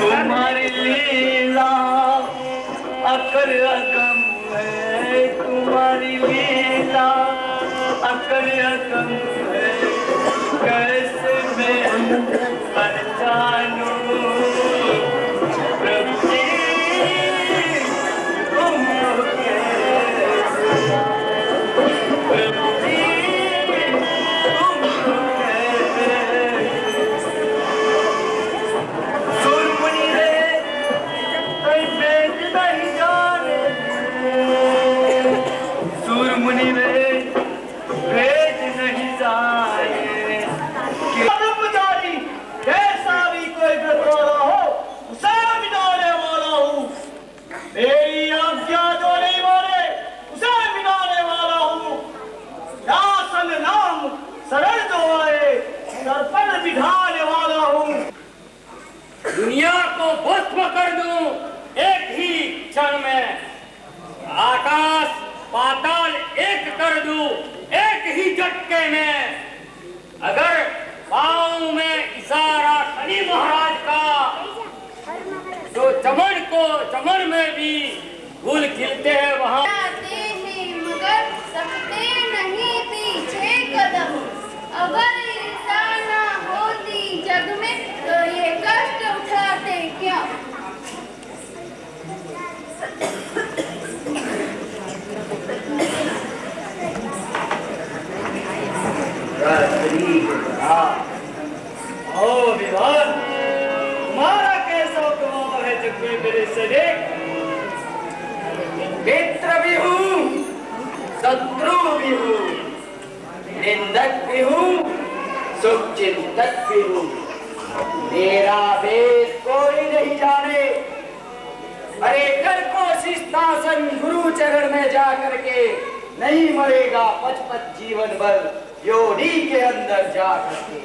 तुम्हारी लीला अकर अकम है, तुम्हारी लीला अकर अकम है, कैसे मैं पहचानूं प्रभु जी तुमको कैसे, प्रभु जी तुमको कैसे। सुरमुनि है कोई भेद नहीं जाने, सुरमुनि में भेद नहीं जाने। पुजारी कैसा भी कोई बतौरा हो उसे मिटाने वाला हूँ, मेरी आज्ञा जो नहीं माने उसे मिटाने वाला हूँ। शासन नाम सरल जो आए सर पर बिठाने वाला हूँ। दुनिया को भस्म कर दूं एक ही क्षण में, आकाश पाताल एक कर दूं एक ही झटके में। अगर पाँव में इशारा शनि महाराज का तो चमन में भी फूल खिलते हैं वहाँ। आते हैं मगर सकते नहीं पीछे कदम, अगर इंसान ना होती जग में तो ये कष्ट उठाते क्या। ओ विवान, तुम्हारा कैसा प्रभाव है जग में मेरे से देख। मित्र भी हूँ शत्रु भी हूँ, निंदक भी हूँ शुभचिंतक भी हूँ। मेरा भेद कोई नहीं जाने, अरे कर कोशिश दासन गुरु चरण में जा करके, नहीं मरेगा पचपच जीवन भर योनि के अंदर जा करके।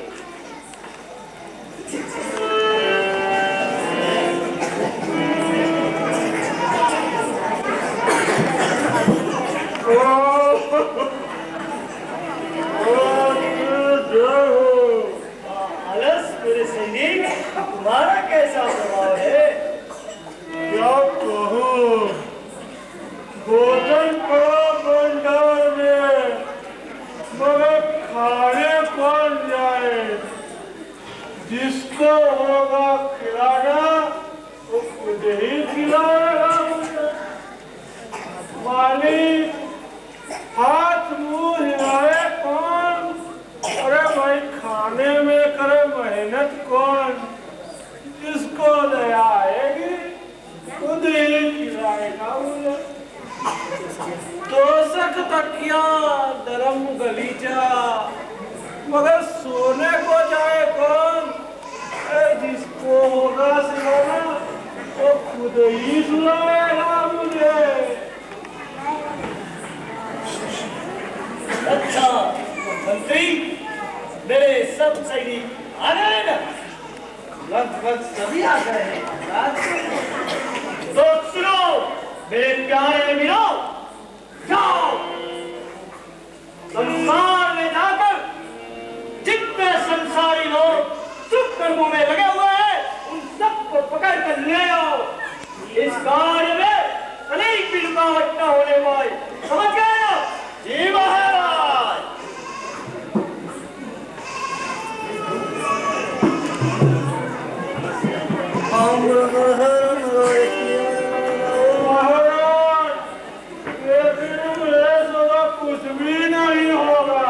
तुम्हारा कैसा प्रभाव है? क्या कहूँ, भोजन पड़ा भंडार में मगर खाने कौन जाए। जिसको होगा खिलाना वो खुद ही खिलाएगा मुझे। मालिक हाथ मुंह हिलाए कौन, अरे भाई खाने में करे मेहनत कौन। जिसको दया आएगी खुद ही खिलाएगा मुझे। तोशक तकिया धर्म गलीचा मगर सोने को जाए कौन। जिसको होगा सिलाना वो खुद ही सुलाएगा मुझे। अच्छा मंत्री, मेरे सब सैनिक आ गए ना? लगभग सभी आ गए हैं। तो सुनो मेरे प्यारे वीरों, जाओ संसार में जाकर जितने संसारी लोग शुभ कर्मों में लगे हुए हैं उन सबको पकड़ कर ले आओ। इस कार्य में अनेक भी रुकावट न होने पाए, समझ गए? जी महाराज। महाराज लेकिन ऐसा कुछ भी नहीं होगा।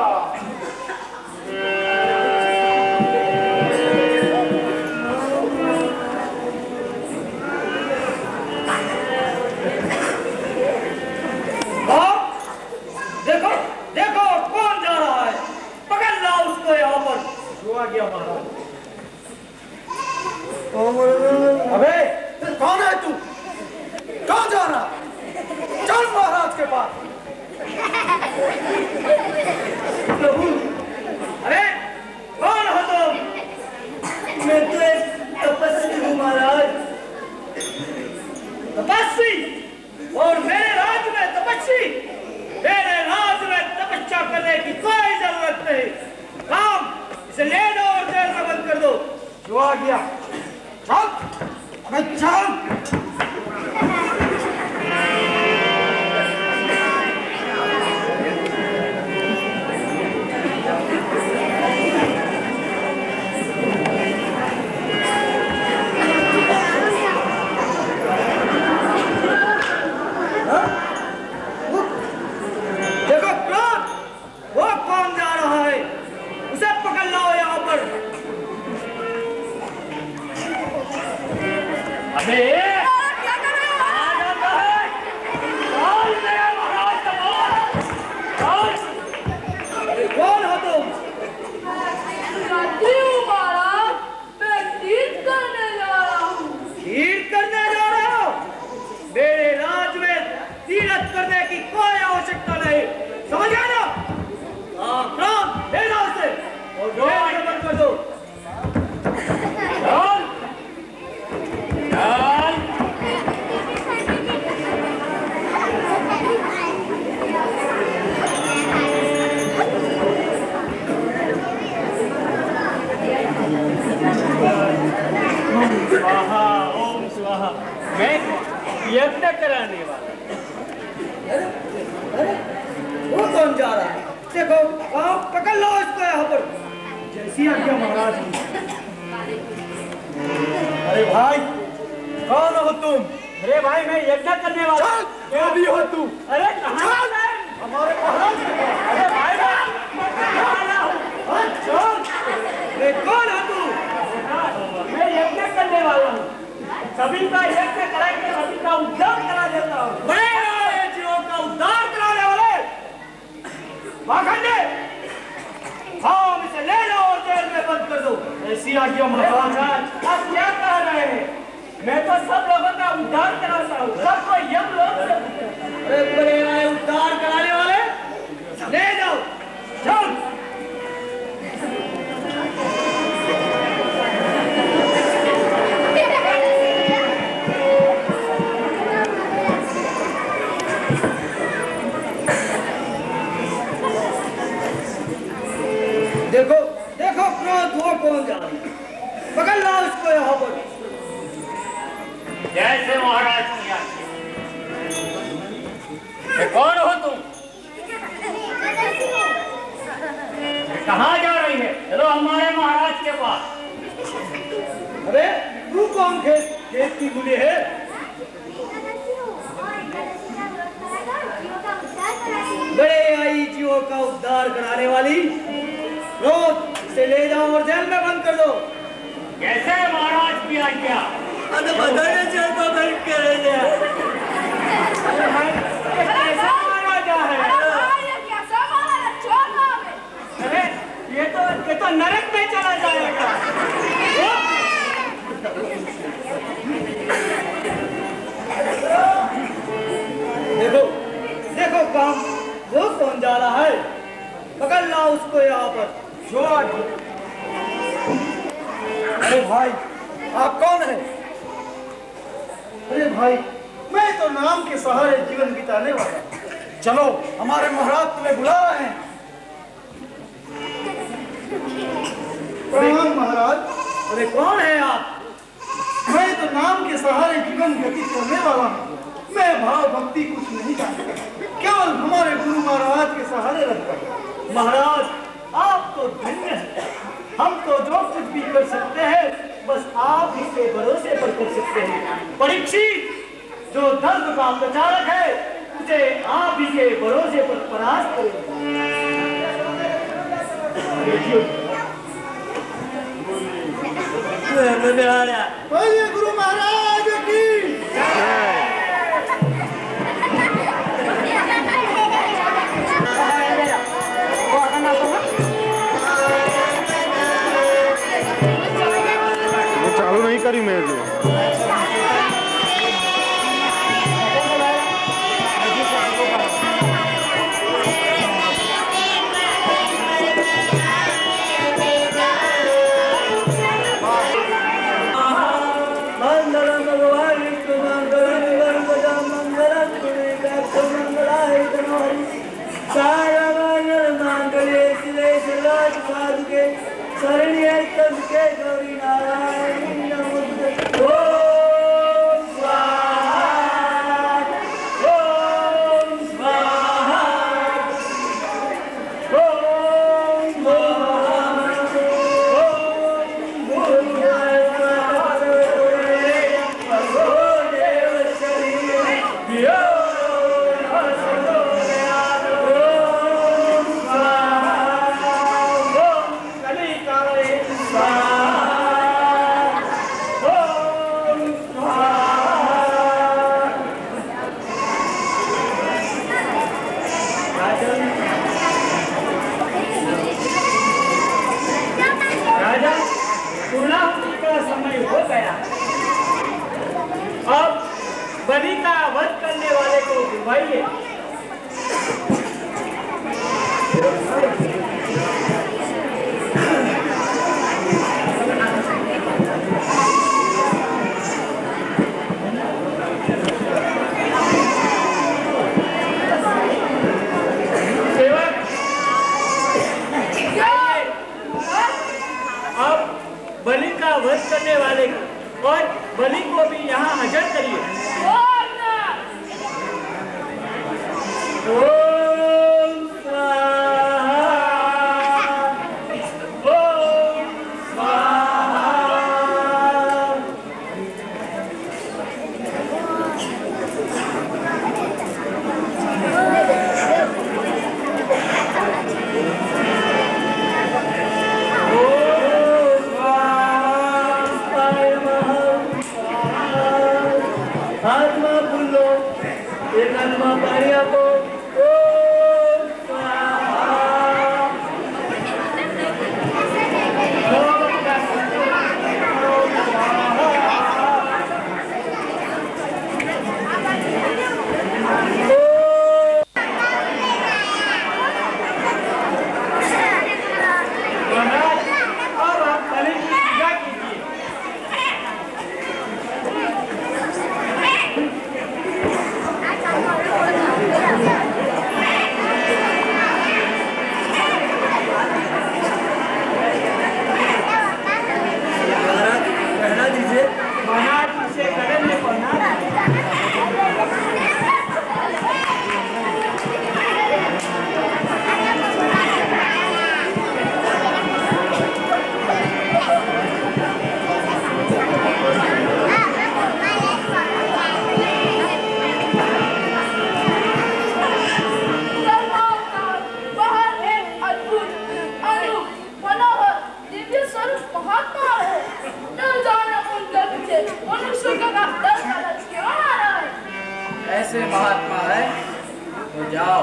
देखो देखो कौन जा रहा है, पकड़ ला उसको यहाँ पर। जो आ गया महाराज। अबे अच्छा यज्ञ कराने वाला। वो कौन जा रहा है? देखो आप पकड़ लो इसको यहाँ पर। जैसी आज्ञा महाराज। अरे भाई कौन हो तुम? अरे भाई मैं यज्ञ करने वाला। क्या भी हो तू? अरे कहाँ हमारे महाराज। अरे भाई मैं कौन है तू? मैं यज्ञ करने वाला हूँ। सभी का यज्ञ कराएंगे, सभी का उद्धार करा देता हूँ। बड़े आए जीवों का उद्धार कराने वाले पाखंडे, हम इसे ले लो और जेल में बंद कर दो। ऐसी आज्ञा महाराज। आप क्या कह रहे हैं? मैं तो सब लोगों का उद्धार कराता हूँ, सबको यम लोग। अरे बड़े आए उद्धार कराने वाले, ले जाओ, जाओ। देखो देखो क्रोध वो कौन जा रही है, पकड़ लो इसको यहाँ पर। जैसे महाराज किया। कौन हो तुम? कहाँ जा रही है? चलो हमारे महाराज के पास। अरे तू कौन खेत की गुली है? बड़े आई जीवों का उद्धार कराने वाली, रोज इसे ले जाओ और जेल में बंद कर दो। कैसे महाराज की आज्ञा? अरे बताने जेल में बंद कर दे। कैसा महाराजा है? अरे ये तो नरक में चला जाएगा। देखो देखो काम वो कौन जा रहा है, पकड़ लाओ उसको यहाँ पर। अरे भाई आप कौन है? अरे भाई मैं तो नाम के सहारे जीवन बिताने वाला। चलो हमारे महाराज तुम्हें बुला रहे हैं। प्रणाम महाराज। अरे कौन है आप? मैं तो नाम के सहारे जीवन व्यतीत करने वाला हूँ। मैं भाव भक्ति कुछ नहीं जानता, केवल हमारे गुरु महाराज के सहारे रहता हूँ। महाराज आप तो धन्य हैं, हम तो जो कुछ भी कर सकते हैं बस आप ही के भरोसे पर कर सकते हैं। परीक्षित जो धर्म का प्रचारक है उसे आप ही के भरोसे पर परास्त करेंगे। गुरु महाराज की चालू नहीं करी मैं जो शरण्य तब के गौरी नारायण नमोस्तुते। यहाँ हाजिर करिए। ऐसे महात्मा है तो जाओ,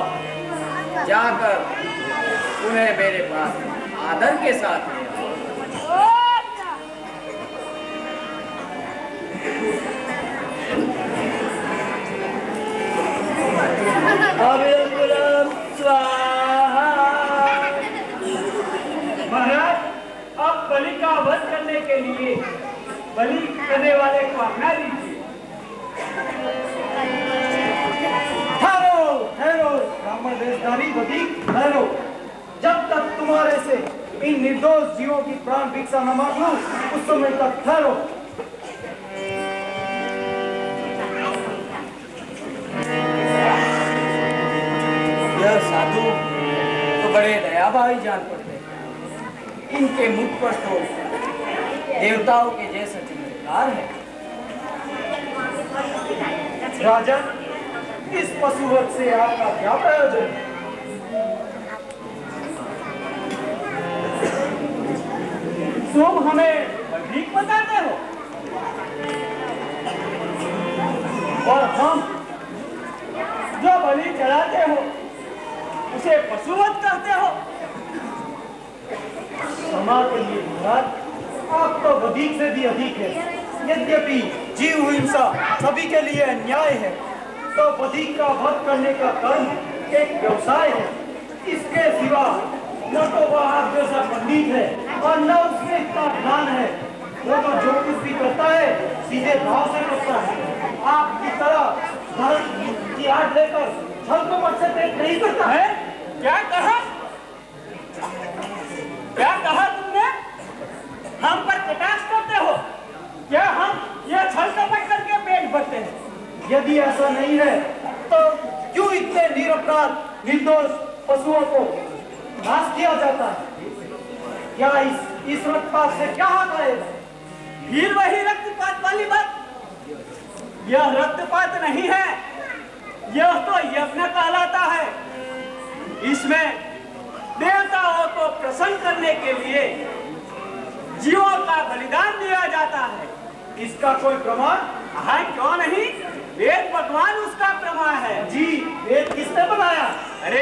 जाकर उन्हें मेरे पास आदर के साथ ले आओ। महाराज, अब बलि का वध करने के लिए बलि करने वाले को आज्ञा दीजिए। ब्राह्मण वेशधारी बधिक ठहरो। जब तक तुम्हारे से इन निर्दोष जीवों की प्राण भिक्षा न मांग लूं, उस समय तक ठहरो। यह साधु तो बड़े दयाभाई जान पड़ते हैं। इनके मुख पर तो देवताओं के जैसा चमत्कार है। राजन, इस पशुवध से आपका क्या प्रयोजन है? तुम हमें ठीक बताते हो और हम जो बलि चढ़ाते हो उसे पशुवध कहते हो। क्षमा करिए महाराज, आप तो अधिक से भी अधिक है। यद्यपि जीव हिंसा सभी के लिए अन्याय है, तो बधिक का वध करने का कर्म एक व्यवसाय है। इसके सिवा न तो वह आप जैसा पंडित है और न उसमें इतना ज्ञान है। वो तो जो कुछ भी करता है सीधे भाव से करता है। आपकी तरह धर्म की आड़ लेकर छल कपट से पेट नहीं करता है। क्या कहा? क्या कहा तुमने? हम पर कटाक्ष करते हो? क्या हम यह छल कपट करके पेट भरते हैं? यदि ऐसा नहीं है तो क्यों इतने निरपराध निर्दोष पशुओं को नाश किया जाता है? क्या इस रक्तपात से क्या हाथ आएगा? फिर वही रक्तपात वाली बात। यह रक्तपात नहीं है, यह तो यज्ञ कहलाता है। इसमें देवताओं को प्रसन्न करने के लिए जीवों का बलिदान दिया जाता है। इसका कोई प्रमाण? हाँ, क्यों नहीं? वेद भगवान उसका प्रमाण है। जी, वेद किसने बनाया? अरे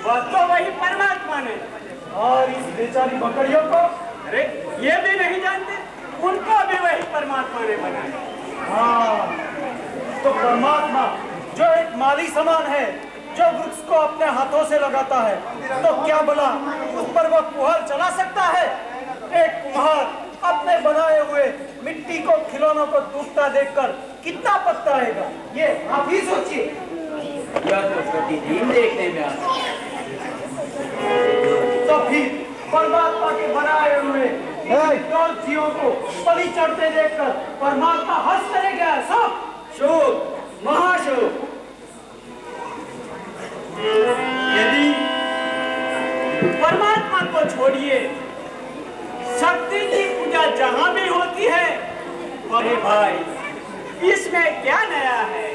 वह तो वही परमात्मा ने। और इस बेचारी बकरियों को? अरे ये भी नहीं जानते, उनको भी वही परमात्मा ने बनाया। हाँ, तो परमात्मा जो एक माली समान है, जो वृक्ष को अपने हाथों से लगाता है, तो क्या भला उस पर वह कुहल चला सकता है? एक कुम्हार अपने बनाए हुए मिट्टी को खिलौनों को टूटता देखकर कितना पछताएगा, ये आप ही सोचिए। यह तो प्रतिदिन देखने में आता है। तो फिर परमात्मा के बनाए हुए निर्दोष जीवों को बलि चढ़ते देखकर परमात्मा हंस करे गया है। सब शोक, महाशोक। यदि परमात्मा को छोड़िए, शक्ति की पूजा जहां भी होती है, अरे भाई इसमें क्या नया है?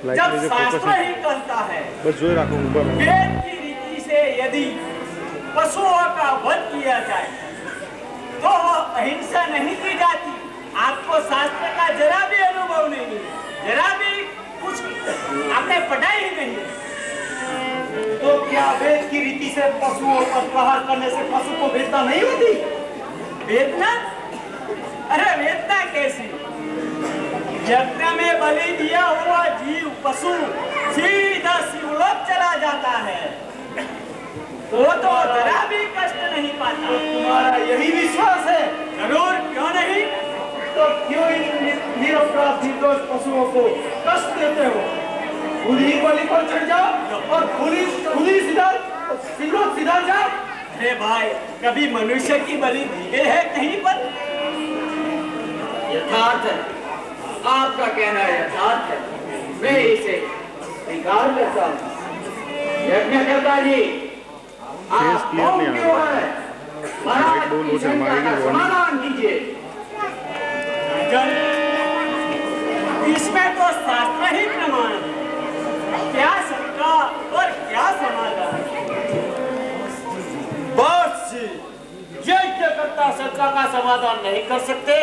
जब शास्त्र ही कहता है बस जो रखो ऊपर वेद की रीति से यदि पशुओं का वध किया जाए तो अहिंसा नहीं की जाती। आपको शास्त्र का जरा भी अनुभव नहीं, जरा भी कुछ आपने पढ़ा ही नहीं। तो क्या वेद की रीति से पशुओं पर प्रहार करने से पशु को वेदना नहीं होती? वेदना? अरे वेदना कैसी? यज्ञ में बलि दिया हुआ जीव पशु सीधा शिवलोक चला जाता है, वो तो जरा भी कष्ट नहीं पाता। तुम्हारा यही विश्वास है? जरूर, क्यों नहीं? तो क्यों इन निरपराध निर्दोष पशुओं को कष्ट देते हो? खुद ही बलि पर चढ़ जाओ और खुद ही सीधा जाओ। अरे भाई, कभी मनुष्य की बलि दी गई है कहीं पर? यथार्थ है, आपका कहना यथार्थ है, मैं इसे स्वीकार करता हूँ। यज्ञकर्ता जी, आप कौन क्यों है? महाराज की शंका का समाधान कीजिए। इसमें तो शास्त्र ही प्रमाण है, क्या शंका और क्या समाधान? बस यज्ञकर्ता शंका का समाधान नहीं कर सकते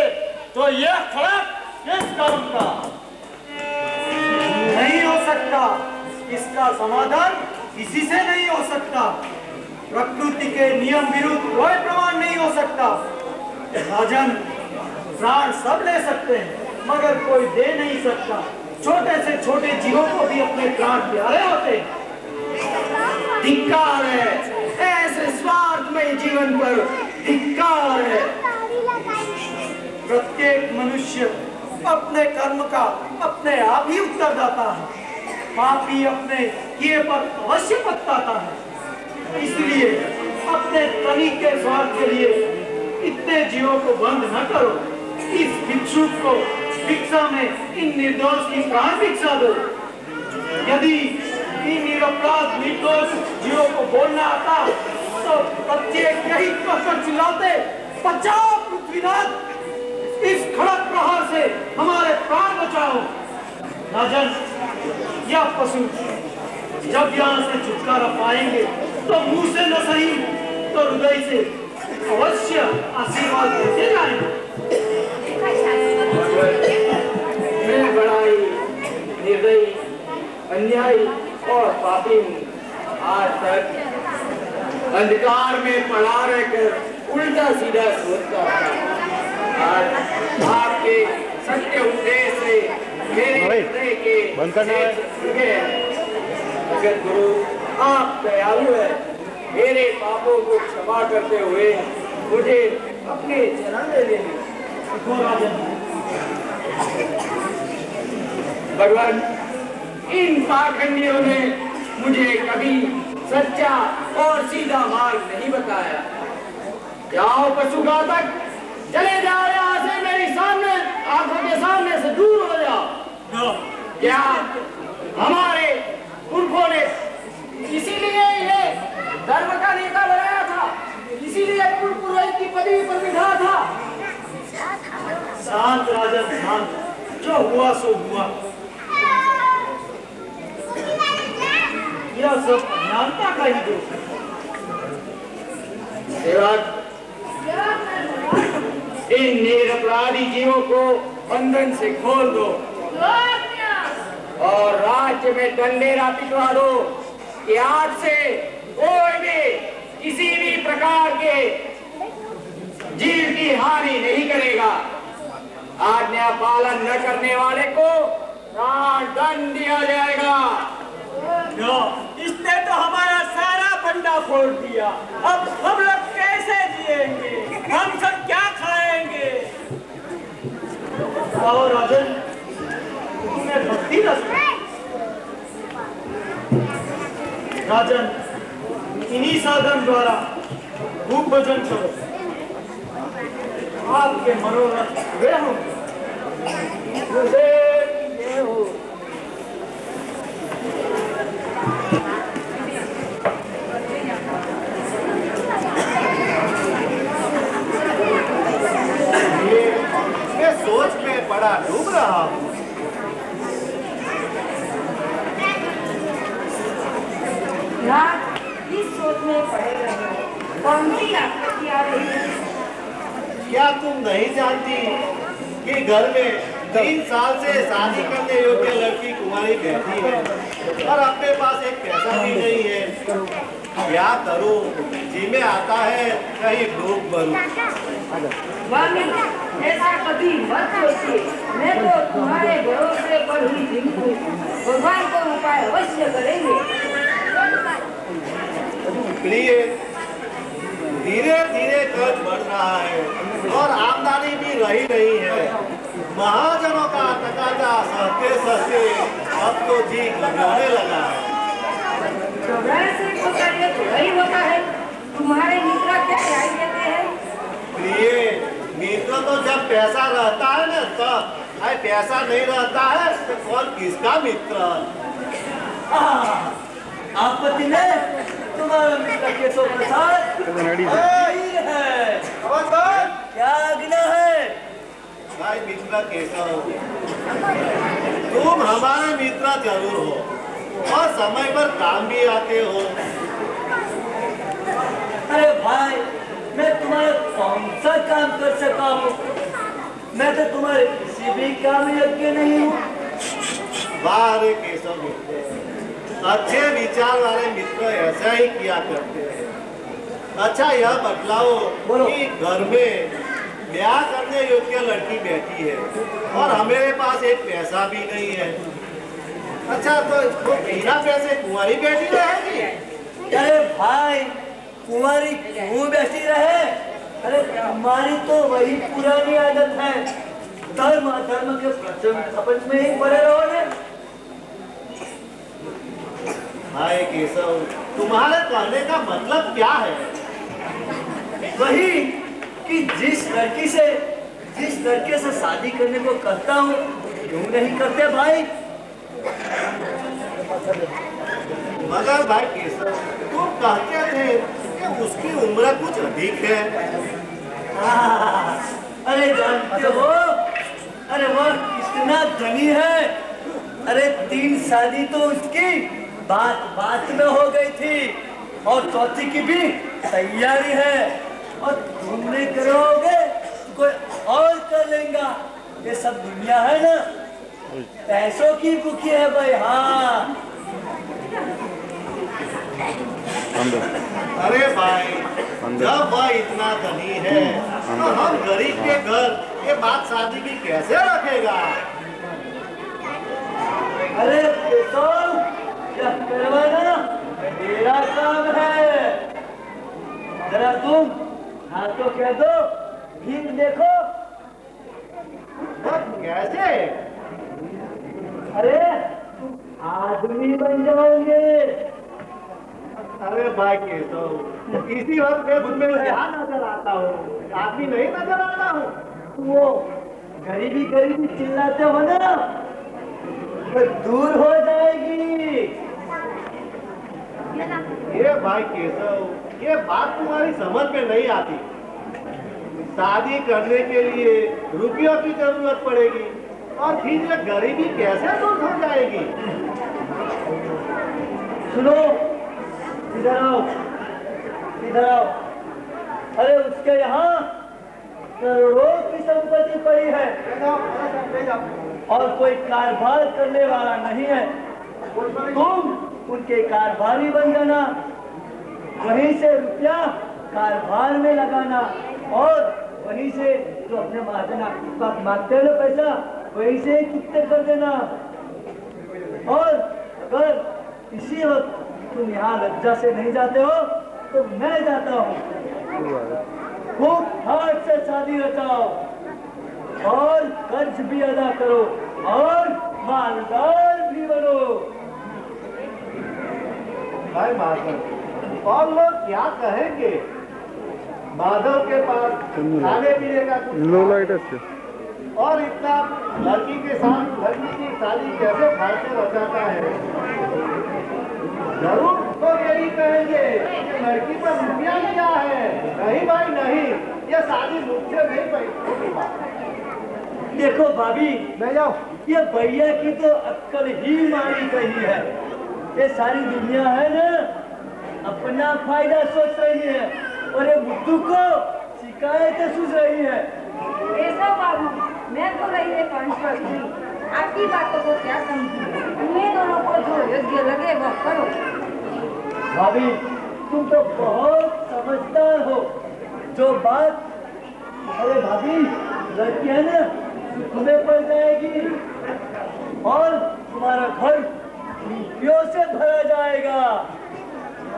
तो यह खड़क किस काम का? नहीं हो सकता, इसका समाधान किसी से नहीं हो सकता। प्रकृति के नियम विरुद्ध कोई प्रमाण नहीं हो सकता। राजन, प्राण सब ले सकते हैं मगर कोई दे नहीं सकता। छोटे से छोटे जीवों को भी अपने प्राण प्यारे होते हैं। धिक्कार है, ऐसे स्वार्थमय जीवन पर धिक्कार है। प्रत्येक मनुष्य अपने कर्म का अपने आप ही उत्तरदाता है। पापी अपने किए पर अवश्य पछताता है। इसलिए अपने तनी के स्वार्थ के लिए इतने जीवों को बंद न करो। इस भिक्षुक को भिक्षा में इन निर्दोष की प्राण भिक्षा दो। यदि इन निरपराध निर्दोष जीवों को बोलना आता तो प्रत्येक यही कहकर चिल्लाते, बचाओ पृथ्वीनाथ, इस खड़क प्रहार से हमारे प्राण बचाओ। राजन, यह पशु जब यहाँ से छुटकारा पाएंगे तो मुंह से न सही तो हृदय से अवश्य आशीर्वाद देते जाएंगे। मैं बड़ा ही निर्दयी, अन्यायी और पापी हूँ। आज तक अंधकार में पड़ा रहकर उल्टा सीधा सोचता था। आज आपके सत्य उपदेश से मेरे हृदय के जगत गुरु, आप दयालु है। मेरे पापों को क्षमा करते हुए मुझे अपने चरण में ले लीजिए। भगवान, इन पाखंडियों ने मुझे कभी सच्चा और सीधा मार्ग नहीं बताया। जाओ पशुघातक, चले जाओ यहाँ से, मेरी सामने आंखों के सामने से दूर हो जाओ। क्या हमारे पुरखों ने इसीलिए ये धर्म का नेता बनाया था, इसीलिए कुल पुरोहित की पदवी पर बिठा था? शांत राजन, शांत। जो हुआ सो हुआ। यह सब अज्ञानता का ही दोष है। सेवक, इन निरपराधी जीवों को बंधन से खोल दो और राज्य में दंडेरा पिटवा दो कि आज से कोई भी किसी भी प्रकार के जीव की हानि नहीं करेगा। आज्ञा पालन न करने वाले को प्राण दंड दिया जाएगा। इसने तो हमारा सारा बंडा फोड़ दिया। अब हम लोग कैसे जिएंगे? हम सब क्या खाएंगे? और राजन, तुम्हें भक्ति रस है। राजन, इन्हीं साधन द्वारा भूख भोजन करो। आपके मनोरथ वे हूँ। ये हो मैं सोच में बड़ा डूब रहा हूँ। इस सोच में पड़े रहे कौन सी आपत्ति आ रही है? क्या तुम नहीं जानती कि घर में 3 साल से शादी करने योग्य लड़की कुमारी बैठी है और अपने पास एक पैसा भी नहीं है। क्या करूं? जी में आता है कहीं डूब मरूं। स्वामी, ऐसा कभी मत सोचिए। मैं तो तुम्हारे भरोसे पर ही जिंदू भगवान को उपाय अवश्य करेंगे। प्रिय, धीरे धीरे कर्ज बढ़ रहा है और आमदनी भी रही नहीं है। महाजनों का तकाजा सहते सहते अब तो जी घबराने लगा है। घबराने से होता है तो वही होता है। तुम्हारे मित्र क्या राय देते हैं? प्रिय, मित्र तो जब पैसा रहता है ना तब, पैसा नहीं रहता है तो कौन किसका मित्र? आपत्ति में तुम्हारा मित्र केशव प्रसाद है। क्या आज्ञा है? भाई मित्र केशव, तुम हमारे मित्र जरूर हो और समय पर काम भी आते हो। अरे भाई, मैं तुम्हारा कौन सा काम कर सका हूँ? मैं तो तुम्हारे किसी भी काम में योग्य नहीं हूँ। वाह रे केशव मित्र, अच्छे विचार वाले मित्र ऐसा ही किया करते हैं। अच्छा यह बतलाओ कि घर में ब्याह करने योग्य लड़की बैठी है और हमारे पास एक पैसा भी नहीं है। अच्छा तो बिना पैसे कुंवारी बैठी रहेगी? अरे भाई, कुंवारी क्यों बैठी रहे? अरे हमारी तो वही पुरानी आदत है, धर्म अधर्म के प्रपंच में ही पड़े रहो ने। भाई केशव, तुम्हारे कहने का मतलब क्या है? वही कि जिस लड़के से शादी करने को कहता हूँ, क्यों नहीं करते भाई? मगर भाई केशव, तुम कहते थे कि उसकी उम्र कुछ अधिक है। अरे जानते हो, अरे वो कितना धनी है। अरे 3 शादी तो उसकी बात में हो गई थी और चौथी की भी तैयारी है। और तुम नहीं करोगे तो कोई और कर लेगा। ये सब दुनिया है ना, पैसों की भूखी है भाई। हाँ अरे भाई, जब वह इतना धनी है तो हम गरीब के घर ये बात शादी की कैसे रखेगा? अरे केशव, यह करवाना मेरा काम है। जरा तुम हाथों कह दो, भीख देखो। कैसे? अरे तुम आदमी बन जाओगे। अरे भाई केशव, इसी वक्त मैं तुम्हें क्या नजर आता हूँ? आदमी नहीं नजर आता हूँ? वो गरीबी गरीबी चिल्लाते हो ना, तो दूर हो जाएगी। ये भाई केशव, ये बात तुम्हारी समझ में नहीं आती। शादी करने के लिए रुपयों की जरूरत पड़ेगी और फिर ये गरीबी कैसे दूर हो जाएगी? सुनो, इधर आओ, इधर आओ। अरे उसके यहाँ करोड़ों की संपत्ति पड़ी है और कोई कारोबार करने वाला नहीं है। तुम उनके कारोबारी बन जाना, वहीं से रुपया कारोबार में लगाना और वहीं से जो अपने महाजना मांगते हो पैसा, वहीं से चुकते कर देना। और अगर इसी वक्त तुम यहाँ लज्जा से नहीं जाते हो तो मैं जाता हूँ। खूब हाथ से शादी रचाओ और कर्ज भी अदा करो और मालदार भी बनो। भाई मास्टर, और लोग क्या कहेंगे? माधव के पास खाने पीने का कुछ लो लाइट अच्छे और इतना लड़की के साथ लड़की की शादी कैसे फालतू रचाता है। जरूर तो यही कहेंगे कि लड़की पर रुपया लिया है। नहीं भाई नहीं, ये शादी मुझसे नहीं होगी। देखो भाभी, ले जाओ। ये भैया की तो अक्कल ही मारी गई है। ये सारी दुनिया है ना, अपना फायदा सोच रही है और ये बुद्धू को शिकायतें सुन रही है। केशव बाबू, मैं तो रही है ट्रांसफर की, आपकी बातों को क्या समझूं? तुम्हें दोनों को जो योग्य लगे वह करो। भाभी, तुम तो बहुत समझदार हो। जो बात, अरे भाभी, लड़की है ना, तुम्हें पड़ जाएगी और तुम्हारा घर रुपयों से भरा जाएगा।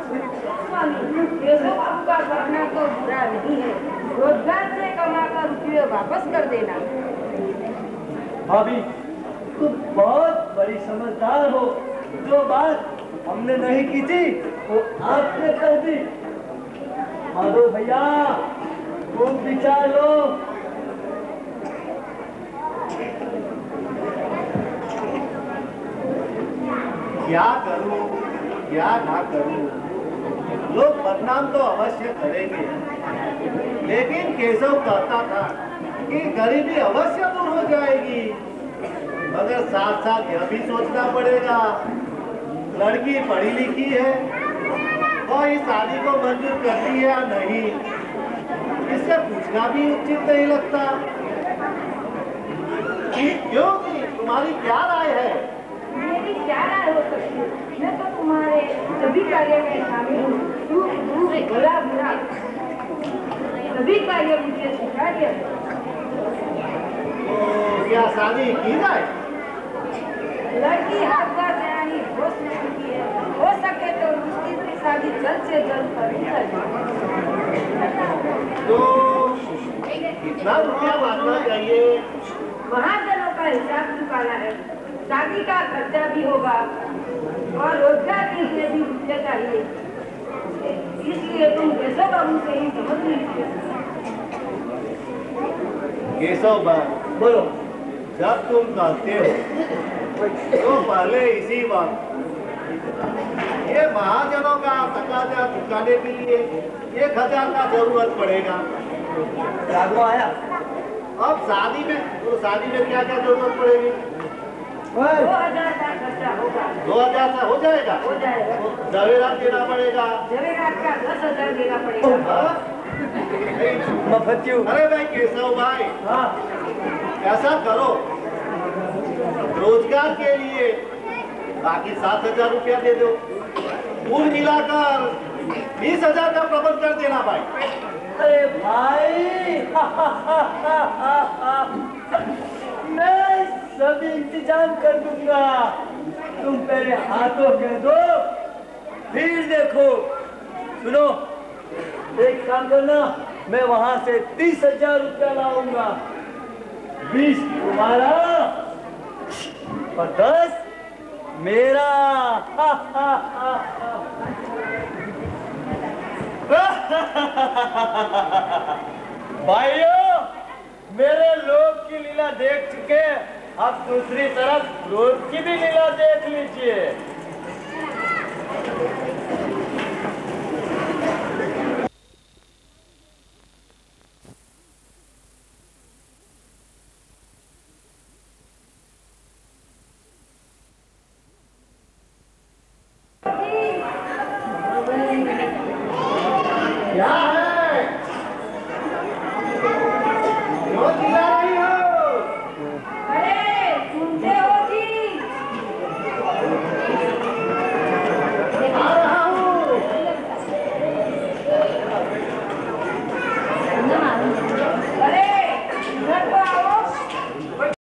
स्वामी, केशव बाबू का करना तो बुरा नहीं है, रोजगार से कमाकर रुपये वापस कर देना। भाभी, तुम बहुत बड़ी समझदार हो। जो बात हमने नहीं की थी वो आपने कर दी। माधव भैया, तुम विचार लो। क्या करूं क्या ना करूं, लोग बदनाम तो अवश्य करेंगे, लेकिन केशव कहता था कि गरीबी अवश्य दूर हो जाएगी। मगर साथ साथ यह भी सोचना पड़ेगा, लड़की पढ़ी लिखी है, वह इस शादी को मंजूर करती है या नहीं, इससे पूछना भी उचित नहीं लगता। क्यों, तुम्हारी क्या राय है? मेरी क्या राय हो सकती है? मैं तो तुम्हारे सभी कार्य में शामिल हूँ, भला बुरा सभी कार्य मुझे स्वीकार्य है। तो क्या शादी की जाए? लड़की हाथ का तैयारी हो सकती है, हो सके तो उसकी शादी जल्द से जल्द कर दी जाए। तो कितना रुपया मांगना चाहिए? महाजनों का हिसाब चुकाना है, शादी का खर्चा भी होगा और रोजगार के लिए भी रुपये चाहिए, इसलिए तुम केशव बाबू से ही समझ लीजिए। केशव बाबू, बोलो। जब तुम कहते हो तो पहले इसी वक्त ये महाजनों का तकाजा चुकाने के लिए 1000 का जरूरत पड़ेगा। राघव आया। अब शादी में क्या क्या जरूरत पड़ेगी? 2000 का खर्चा होगा। 2000 से हो जाएगा? हो जाएगा। जवेरात देना पड़ेगा। जवेरात का 10,000 देना पड़ेगा। हाँ? मफतियू। अरे भाई केशव भाई, हाँ, ऐसा करो, रोजगार के लिए बाकी 7,000 रुपया दे दो, कुल मिलाकर 20,000 का प्रबंध कर देना भाई। अरे भाई, मैं सब इंतजाम कर दूंगा, तुम पहले हाथों कह दो फिर देखो। सुनो, एक काम करना, मैं वहां से 30,000 रुपया लाऊंगा, 20 तुम्हारा और 10 मेरा। भाइयों, मेरे लोग की लीला देख चुके, अब दूसरी तरफ क्रोध की भी लीला देख लीजिए। क्या